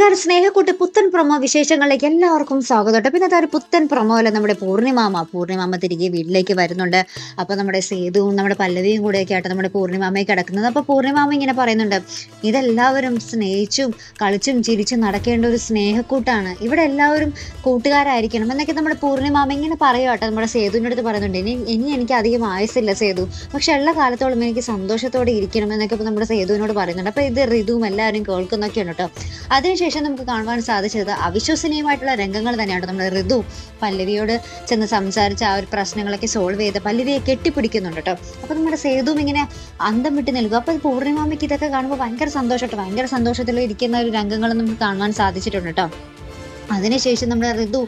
ഒരു സ്നേഹക്കൂട്ട് പുത്തൻ പ്രൊമോ വിശേഷങ്ങളിലേക്ക് എല്ലാവർക്കും സ്വാഗതം. പിന്നെ അതൊരു പുത്തൻ പ്രൊമോയില് നമ്മുടെ പൂർണിമാമ തിരികെ വീട്ടിലേക്ക് വരുന്നുണ്ട്. അപ്പൊ നമ്മുടെ സേതുവും നമ്മുടെ പല്ലവിയും കൂടെയൊക്കെ ആയിട്ട് നമ്മുടെ പൂർണിമാമയെ കിടക്കുന്നത്. അപ്പൊ പൂർണിമാമ ഇങ്ങനെ പറയുന്നുണ്ട്, ഇതെല്ലാവരും സ്നേഹിച്ചും കളിച്ചും ചിരിച്ചും നടക്കേണ്ട ഒരു സ്നേഹക്കൂട്ടാണ്, ഇവിടെ എല്ലാവരും കൂട്ടുകാരായിരിക്കണം എന്നൊക്കെ നമ്മുടെ പൂർണിമാമ ഇങ്ങനെ പറയുവാട്ടെ നമ്മുടെ സേതുവിൻ്റെ അടുത്ത് പറയുന്നുണ്ട്. ഇനി എനിക്ക് അധികം ആയുസില്ല സേതു, പക്ഷെ ഉള്ള കാലത്തോളം എനിക്ക് സന്തോഷത്തോടെ ഇരിക്കണം എന്നൊക്കെ നമ്മുടെ സേതുവിനോട് പറയുന്നുണ്ട്. അപ്പൊ ഇത് ഋതുവും എല്ലാവരും കേൾക്കുന്നൊക്കെയാണ് കേട്ടോ. അതിനുശേഷം നമുക്ക് കാണുവാൻ സാധിച്ചത് അവിശ്വസനീയമായിട്ടുള്ള രംഗങ്ങൾ തന്നെയാണ്. നമ്മൾ ഋതു പല്ലവിയോട് ചെന്ന് സംസാരിച്ച് ആ ഒരു പ്രശ്നങ്ങളൊക്കെ സോൾവ് ചെയ്ത് പല്ലവിയെ കെട്ടിപ്പിടിക്കുന്നുണ്ട് കേട്ടോ. അപ്പൊ നമ്മുടെ സേതുവും ഇങ്ങനെ അന്തം വിട്ട് നിൽക്കും. അപ്പൊ പൂർണിമാമയ്ക്ക് ഇതൊക്കെ കാണുമ്പോൾ ഭയങ്കര സന്തോഷമായിട്ട് ഭയങ്കര സന്തോഷത്തിൽ ഇരിക്കുന്ന ഒരു രംഗങ്ങൾ നമുക്ക് കാണുവാൻ സാധിച്ചിട്ടുണ്ട് കേട്ടോ. അതിനുശേഷം നമ്മുടെ ഋതു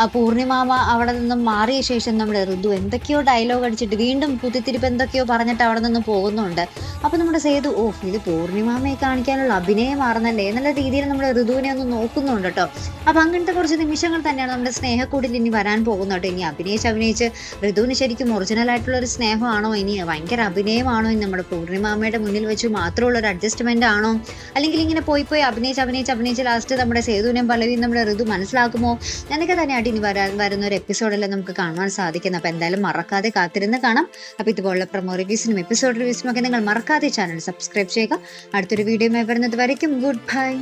ആ പൂർണിമാമ അവിടെ നിന്നും മാറിയ ശേഷം നമ്മുടെ ഋതു എന്തൊക്കെയോ ഡയലോഗ് അടിച്ചിട്ട് വീണ്ടും കുത്തിത്തിരിപ്പ് എന്തൊക്കെയോ പറഞ്ഞിട്ട് അവിടെ നിന്ന് പോകുന്നുണ്ട്. അപ്പൊ നമ്മുടെ സേതു ഇത് പൂർണിമാമയെ കാണിക്കാനുള്ള അഭിനയമാർന്നല്ലേ എന്നുള്ള രീതിയിൽ നമ്മുടെ ഋതുവിനെ ഒന്ന് നോക്കുന്നുണ്ട് കേട്ടോ. അപ്പൊ അങ്ങനത്തെ കുറച്ച് നിമിഷങ്ങൾ തന്നെയാണ് നമ്മുടെ സ്നേഹക്കൂടിൽ ഇനി വരാൻ പോകുന്നത് കേട്ടോ. ഇനി അഭിനയിച്ച് ഋതുവിന് ശരിക്കും ഒറിജിനൽ ആയിട്ടുള്ള ഒരു സ്നേഹമാണോ, ഇനി ഭയങ്കര അഭിനയമാണോ, ഇനി നമ്മുടെ പൂർണിമാമയുടെ മുന്നിൽ വെച്ച് മാത്രമുള്ള ഒരു അഡ്ജസ്റ്റ്മെന്റ് ആണോ, അല്ലെങ്കിൽ ഇങ്ങനെ പോയി അഭിനയിച്ച് ലാസ്റ്റ് നമ്മുടെ സേതുവിനെയും പല്ലവിയും നമ്മുടെ ഋതു മനസ്സിലാക്കുമോ എന്നൊക്കെ തന്നെയായിട്ട് ഇനി വരുന്ന ഒരു എപ്പിസോഡിൽ നമുക്ക് കാണാൻ സാധിക്കുന്നത്. അപ്പൊ എന്തായാലും മറക്കാതെ കാത്തിരുന്ന് കാണാം. അപ്പൊ ഇതുപോലുള്ള പ്രൊമോ റിവ്യൂസിനും എപ്പിസോഡ് റിവ്യൂസിനും ഒക്കെ നിങ്ങൾ മറക്കാതെ ചാനൽ സബ്സ്ക്രൈബ് ചെയ്യുക. അടുത്തൊരു വീഡിയോ വരുന്നത് വരയ്ക്കും ഗുഡ് ബൈ.